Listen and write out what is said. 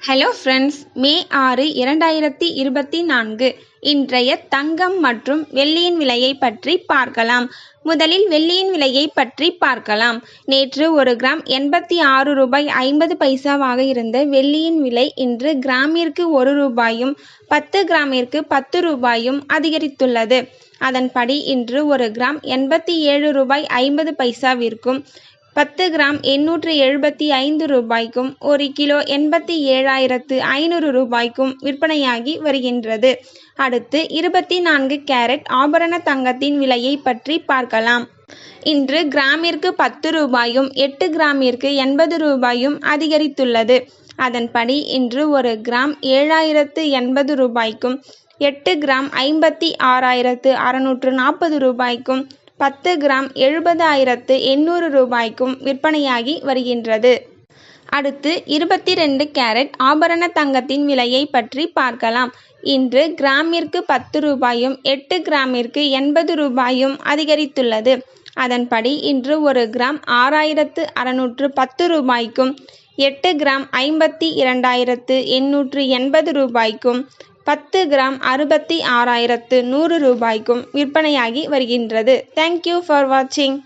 Hello friends, மே 6, 2024 இன்றைய தங்கம் மற்றும் வெள்ளியின் விலையை பற்றி பார்க்கலாம். முதலில் வெள்ளியின் விலையை பற்றி பார்க்கலாம். நேற்று ஒரு கிராம் 86 ரூபாய் 50 பைசாவாக இருந்த வெள்ளியின் விலை இன்று கிராமிற்கு 1 ரூபாயும் 10 கிராமிற்கு 10 ரூபாயும் அதிகரித்துள்ளது. அதன்படி இன்று ஒரு கிராம் 87 ரூபாய் 50 பைசாவிற்கும் 10 கிராம் 875 ரூபாய்க்கும் 1 கிலோ 87,500 ரூபாய்க்கும் விற்பனையாகி வருகின்றது. அடுத்து 24 கேரட் ஆபரண தங்கத்தின் விலையை பற்றி பார்க்கலாம். இன்று கிராமிற்கு 10 ரூபாயும் 8 கிராமிற்கு 80 ரூபாயும் அதிகரித்துள்ளது. அதன்படி இன்று ஒரு கிராம் 7,080 ரூபாய்க்கும் 8 கிராம் 56,640 ரூபாய்க்கும் 10 கிராம் 70,800 ரூபாய்க்கும் விற்பனையாகி வருகின்றது. அடுத்து 22 கேரட் ஆபரண தங்கத்தின் விலையை பற்றி பார்க்கலாம். இன்று கிராமிற்கு 10 ரூபாயும் 8 கிராமிற்கு 80 ரூபாயும் அதிகரித்துள்ளது. அதன்படி இன்று ஒரு கிராம் 6,610 ரூபாய்க்கும் 8 கிராம் 52,880 ரூபாய்க்கும் 10 கிராம் 66,100 ரூபாய்க்கும் விற்பனையாகி வருகின்றது. தேங்க்யூ ஃபார் வாட்சிங்.